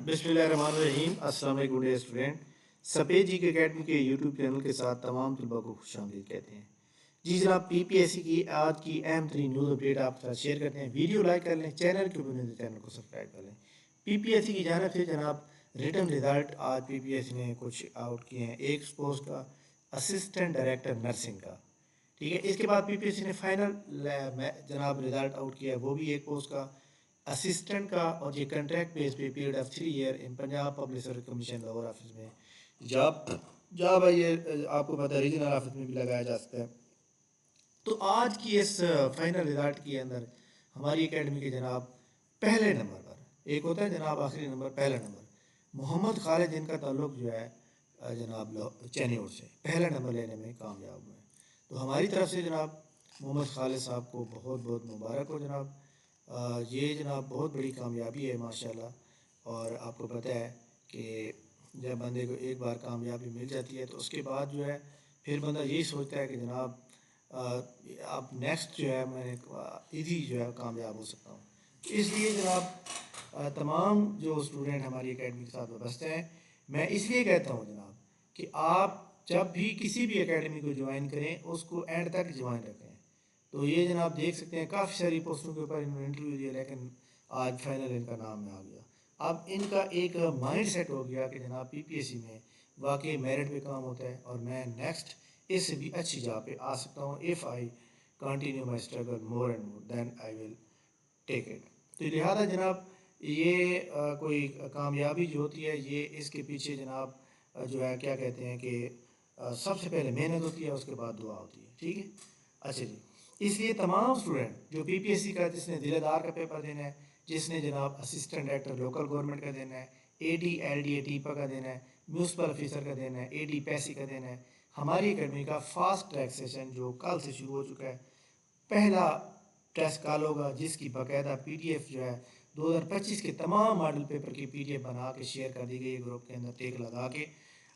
बिस्मिल्लाहिर्रहमानिर्रहीम। अस्सलाम वालेकुम डियर स्टूडेंट। सफ़ेद जी के अकेडमी के यूट्यूब चैनल के साथ तमाम तलबा को खुशामदीद कहते हैं। जी जनाब, पीपीएससी की आज की अहम तरीन न्यूज़ अपडेट आपके साथ शेयर करते हैं। वीडियो लाइक कर लें, चैनल के ऊपर चैनल को सब्सक्राइब कर लें। पीपीएससी की जानिब से जनाब रिटन रिजल्ट आज पीपीएससी ने कुछ आउट किए हैं। एक पोस्ट का असिस्टेंट डायरेक्टर नर्सिंग का, ठीक है। इसके बाद पीपीएससी ने फाइनल जनाब रिजल्ट आउट किया है, वो भी एक पोस्ट का असिस्टेंट का, और ये कंट्रैक्ट बेस पे period of 3 year in Punjab public service commission Lahore office में जॉब है। ये आपको पता है रीजनल ऑफिस में भी लगाया जा सकता है। तो आज की इस फाइनल रिजल्ट के अंदर हमारी एकेडमी के जनाब पहले नंबर पर, एक होता है जनाब आखिरी नंबर, पहला नंबर मोहम्मद खालिद, जिनका ताल्लुक जो है जनाब चेन्नई से, पहला नंबर लेने में कामयाब हुए। तो हमारी तरफ से जनाब मोहम्मद खालिद साहब को बहुत बहुत मुबारक हो जनाब। ये जनाब बहुत बड़ी कामयाबी है माशाल्लाह। और आपको पता है कि जब बंदे को एक बार कामयाबी मिल जाती है तो उसके बाद जो है फिर बंदा यही सोचता है कि जनाब अब नेक्स्ट जो है मैंने इजी जो है कामयाब हो सकता हूँ। इसलिए जनाब तमाम जो स्टूडेंट हमारी एकेडमी के साथ वाबस्ते हैं, मैं इसलिए कहता हूँ जनाब कि आप जब भी किसी भी एकेडमी को ज्वाइन करें उसको एंड तक ज्वाइन रखें। तो ये जनाब देख सकते हैं काफ़ी सारी पोस्टों के ऊपर इन्होंने इंटरव्यू दिया, लेकिन आज फाइनल इनका नाम में आ गया। अब इनका एक माइंड सेट हो गया कि जनाब पीपीएससी में वाकई मेरिट पे काम होता है और मैं नेक्स्ट इससे भी अच्छी जगह पे आ सकता हूँ। If I continue my struggle more and more then I will take it. तो लिहाजा जनाब ये कोई कामयाबी जो होती है ये इसके पीछे जनाब जो है क्या कहते हैं कि सबसे पहले मेहनत होती है, उसके बाद दुआ होती है, ठीक है। अच्छा जी, इसलिए तमाम स्टूडेंट जो पीपीएससी का, जिसने दिलेदार का पेपर देना है, जिसने जनाब असिस्टेंट डायरेक्टर लोकल गवर्नमेंट का देना है, एडी एलडीए टीपा का देना है, म्यूनसिपल ऑफिसर का देना है, एडी पैसी का देना है, हमारी अकेडमी का फास्ट ट्रैक सेशन जो कल से शुरू हो चुका है, पहला टेस्ट कल होगा, जिसकी बाकायदा पीडीएफ जो है 2025 के तमाम मॉडल पेपर की पीडीएफ बना के शेयर कर दी गई है ग्रुप के अंदर टेक लगा के।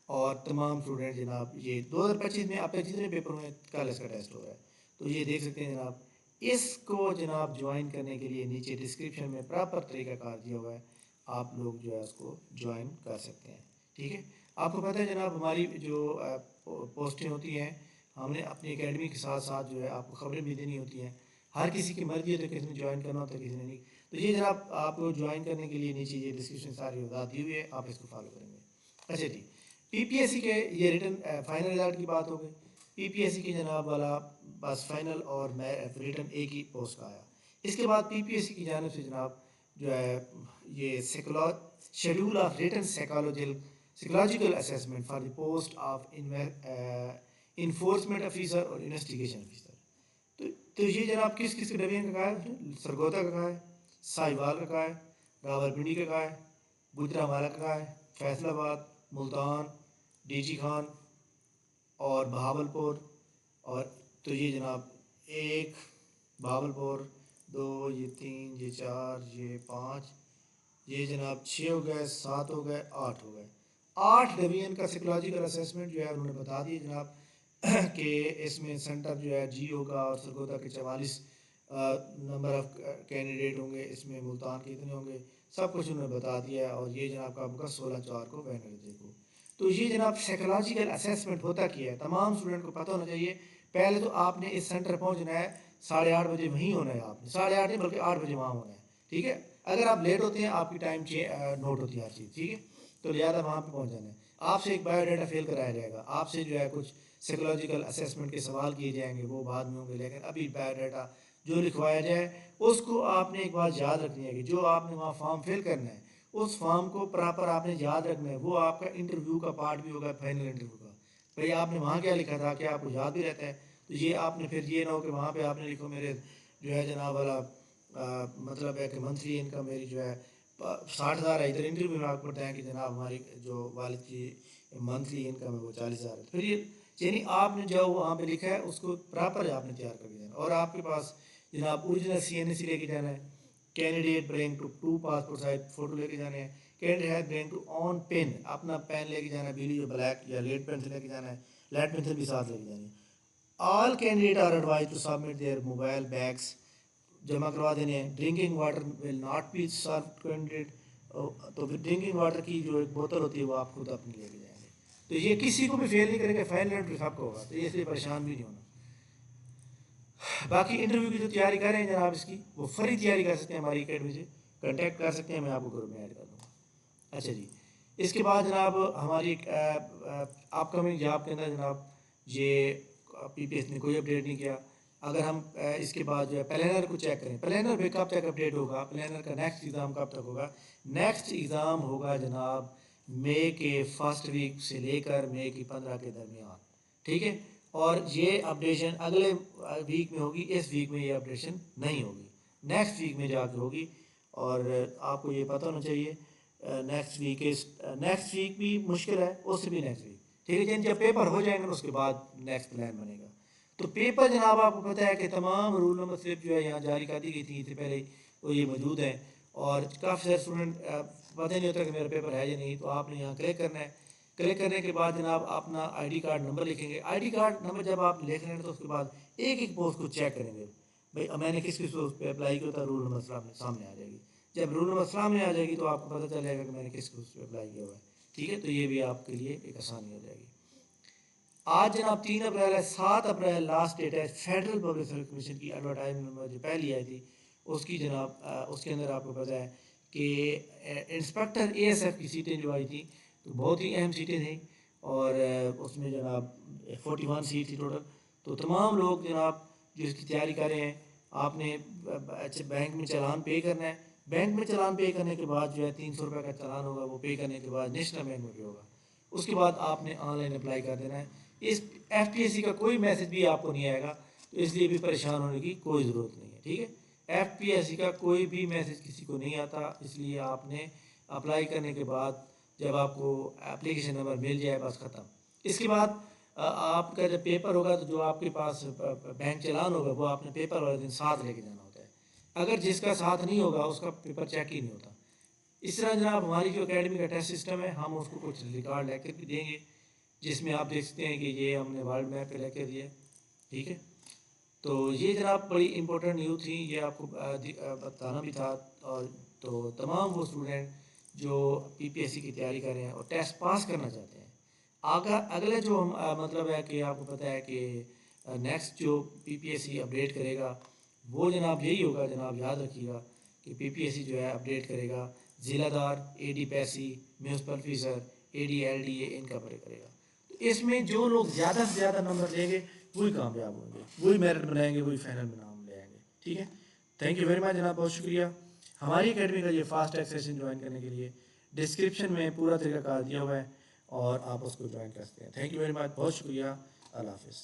और तमाम स्टूडेंट जनाब ये 2025 में आप जितने पेपर हुए कल इसका टेस्ट हो रहा है, तो ये देख सकते हैं जनाब। इसको जनाब ज्वाइन करने के लिए नीचे डिस्क्रिप्शन में प्रॉपर तरीक़ाकार दिया हुआ है, आप लोग जो है उसको ज्वाइन कर सकते हैं, ठीक है। आपको पता है जनाब हमारी जो पोस्टें होती हैं, हमने अपनी एकेडमी के साथ साथ जो है आपको खबरें भी देनी होती हैं। हर किसी की मर्जी है, तो किसी ने ज्वाइन करना होता है, किसी ने नहीं। तो ये जनाब आपको ज्वाइन करने के लिए नीचे ये डिस्क्रिप्शन सारी वजाहत दी हुई है, आप इसको फॉलो करेंगे। अच्छा जी, पीपीएससी के ये रिटन फाइनल रिजल्ट की बात हो गई। पीपीएससी की जनाब वाला बस फाइनल और मैं रिटन एक ही पोस्ट का आया। इसके बाद पीपीएससी की जानिब से जनाब जो है ये schedule of written psychological assessment for the post of enforcement officer और इन्वेस्टिगेशन ऑफिसर। तो ये जनाब किस किस डिवीजन का है? सरगोदा का है, साहिवाल का है, रावलपिंडी का है, गुजरांवाला का है, फैसलाबाद, मुल्तान, डीजी खान और बहावलपुर। और तो ये जनाब एक बहावलपुर, दो, ये तीन, ये चार, ये पाँच, ये जनाब 6 हो गए, 7 हो गए, 8 हो गए। 8 डिवीजन का साइकोलॉजिकल असेसमेंट जो है उन्होंने बता दिया जनाब कि इसमें सेंटर जो है जी होगा और सरगोदा के 44 नंबर ऑफ कैंडिडेट होंगे, इसमें मुल्तान के इतने होंगे, सब कुछ उन्होंने बता दिया है। और ये जनाब का आपका 16/4 को वेडनेसडे को। तो ये जनाब साइकोलॉजिकल असेसमेंट होता क्या है, तमाम स्टूडेंट को पता होना चाहिए। पहले तो आपने इस सेंटर पहुंचना है 8:30 बजे, वहीं होना है आपने, 8:30 नहीं बल्कि 8 बजे वहाँ होना है, ठीक है। अगर आप लेट होते हैं आपकी टाइम नोट होती है हर चीज़, ठीक है। तो लिहाजा वहाँ पर पहुँच जाना है। आपसे एक बायोडाटा फिल कराया जाएगा, आपसे जो है कुछ साइकोलॉजिकल असेसमेंट के सवाल किए जाएंगे, वो बाद में होंगे, लेकिन अभी बायोडाटा जो लिखवाया जाए उसको आपने एक बात याद रखनी है कि जो आपने वहाँ फॉर्म फिल करना है उस फॉर्म को प्रॉपर आपने याद रखना है। वो आपका इंटरव्यू का पार्ट भी होगा, फाइनल इंटरव्यू का। भाई आपने वहाँ क्या लिखा था, क्या आपको याद भी रहता है? तो ये आपने फिर ये ना हो कि वहाँ पे आपने लिखो मेरे जो है जनाब वाला मतलब है कि मंथली इनकम मेरी जो है 60,000 है, इधर इंटरव्यू में आपको बताएं कि जनाब हमारी जो वालिद की मंथली इनकम है वो 40,000 है। फिर ये यानी आपने जो वहाँ पे लिखा है उसको प्रॉपर आपने तैयार कर देना। और आपके पास जनाब ओरिजिनल CNC लेके जाना है, candidate bring to passport size photo लेके जाने हैं, candidate bring to on pen, अपना पेन लेके जाना है, बिली जो ब्लैक या लेड पेंसिल लेके जाना है, लेड पेंसिल भी साथ लेके जानी है। All candidate are advise to submit their mobile bags, जमा करवा देने हैं। Drinking water will not be serve candidate, تو پھر ڈرنکنگ واٹر کی جو ایک بوتل ہوتی ہے وہ آپ خود اپنی لے کے جائیں گے. تو یہ کسی کو بھی فیل نہیں کرے گا, فائنل سب کو ہوگا, تو یہ اس لیے پریشان بھی نہیں ہونا. باقی انٹرویو کی جو تیاری کر رہے ہیں جناب, اس کی وہ فری تیاری کر سکتے ہیں, ہماری اکیڈمی سے کنٹیکٹ کر سکتے ہیں, میں آپ کو گروپ میں ایڈ کر دوں گا. اچھا جی, اس کے بعد جناب ہماری اپ کمنگ جاب کے اندر جناب یہ پی پی ایس نے کوئی اپڈیٹ نہیں کیا. اگر ہم اس کے بعد جو ہے پلانر کو چیک کریں, پلانر بھی کب تک اپڈیٹ ہوگا, پلانر کا نیکسٹ ایگزام کب تک ہوگا. نیکسٹ ایگزام ہوگا جناب مئی کے فرسٹ ویک سے لے کر مئی کی 15 کے درمیان, ٹھیک ہے. اور یہ اپڈیشن اگلے ویک میں ہوگی, اس ویک میں یہ اپڈیشن نہیں ہوگی, نیکسٹ ویک میں جا کے ہوگی. اور آپ کو یہ پتہ ہونا چاہیے نیکسٹ ویک بھی مشکل ہے, اس سے بھی نیکسٹ ویک, ٹھیک ہے. جب پیپر ہو جائیں گے اس کے بعد نیکسٹ پلان بنے گا. تو پیپر جناب آپ کو پتہ ہے کہ تمام رول نمبر سلپ جو ہے یہاں جاری کر دی گئی تھی, اس سے پہلے وہ یہ موجود ہیں. اور کافی سارے اسٹوڈنٹ پتہ نہیں ہوتا کہ میرا پیپر ہے یا نہیں, تو آپ نے یہاں کلک کرنا ہے. کلک کرنے کے بعد جناب اپنا آئی ڈی کارڈ نمبر لکھیں گے. آئی ڈی کارڈ نمبر جب آپ لکھ رہے ہیں تو اس کے بعد ایک ایک پوسٹ کو چیک کریں گے, بھائی میں نے کس کس پوسٹ پہ اپلائی کیا تھا, رول نمبر سامنے آ جائے گی. جب رول نمبر سامنے آ جائے گی تو آپ کو پتہ چل جائے گا کہ میں نے کس پوسٹ پہ اپلائی کیا ہوا ہے, ٹھیک ہے. تو یہ بھی آپ کے لیے ایک آسانی ہو جائے گی. آج جناب 3 اپریل ہے, 7 اپریل لاسٹ ڈیٹ ہے فیڈرل پبلک سروس کمیشن کی ایڈورٹائزمنٹ جو پہلی آئی تھی اس کی جناب, اس کے اندر آپ کو پتہ ہے کہ انسپیکٹر اے ایس ایف کی سیٹیں جو آئی تھیں تو بہت ہی اہم سیٹیں تھیں, اور اس میں جناب 41 سیٹ تھی ٹوٹل. تو تمام لوگ جناب جو اس کی تیاری کر رہے ہیں, آپ نے بینک میں چالان پے کرنا ہے. بینک میں چالان پے کرنے کے بعد جو ہے 300 روپے کا چالان ہوگا, وہ پے کرنے کے بعد نیشنل بینک میں پے ہوگا. اس کے بعد آپ نے آن لائن اپلائی کر دینا ہے. اس ایف پی ایس سی کا کوئی میسج بھی آپ کو نہیں آئے گا, تو اس لیے بھی پریشان ہونے کی کوئی ضرورت نہیں ہے, ٹھیک ہے. ایف پی ایس سی کا کوئی بھی میسج کسی کو نہیں آتا, اس لیے آپ نے اپلائی کرنے کے بعد جب آپ کو اپلیکیشن نمبر مل جائے بس ختم. اس کے بعد آپ کا جب پیپر ہوگا تو جو آپ کے پاس بینک چالان ہوگا وہ آپ نے پیپر والے دن ساتھ لے کے جانا ہوتا ہے. اگر جس کا ساتھ نہیں ہوگا اس کا پیپر چیک ہی نہیں ہوتا. اس طرح جناب ہماری جو اکیڈمی کا ٹیسٹ سسٹم ہے, ہم اس کو کچھ ریکارڈ لے کے بھی دیں گے, جس میں آپ دیکھ سکتے ہیں کہ یہ ہم نے ورلڈ میپ پہ لے کے دیا ہے, ٹھیک ہے. تو یہ جناب بڑی امپورٹنٹ نیوز تھی, یہ آپ کو بتانا بھی تھا. اور تو تمام وہ اسٹوڈنٹ جو پی پی ایس سی کی تیاری کر رہے ہیں اور ٹیسٹ پاس کرنا چاہتے ہیں, اگلے جو مطلب ہے کہ آپ کو پتہ ہے کہ نیکسٹ جو پی پی ایس سی اپڈیٹ کرے گا وہ جناب یہی ہوگا. جناب یاد رکھیے گا کہ پی پی ایس سی جو ہے اپڈیٹ کرے گا ضلع دار, A D PC, municipal officer, A D L D A, ان کا کرے گا. تو اس میں جو لوگ زیادہ سے زیادہ نمبر لیں گے وہی کامیاب ہوں گے, وہی میرٹ بنائیں گے, وہی فائنل میں نام لے آئیں گے, ٹھیک ہے. تھینک یو ویری مچ جناب, بہت شکریہ. ہماری اکیڈمی کا یہ فاسٹ ٹریک سیشن جوائن کرنے کے لیے ڈسکرپشن میں پورا طریقہ کار دیا ہوا ہے, اور آپ اس کو جوائن کر سکتے ہیں. تھینک یو ویری مچ, بہت شکریہ, اللہ حافظ.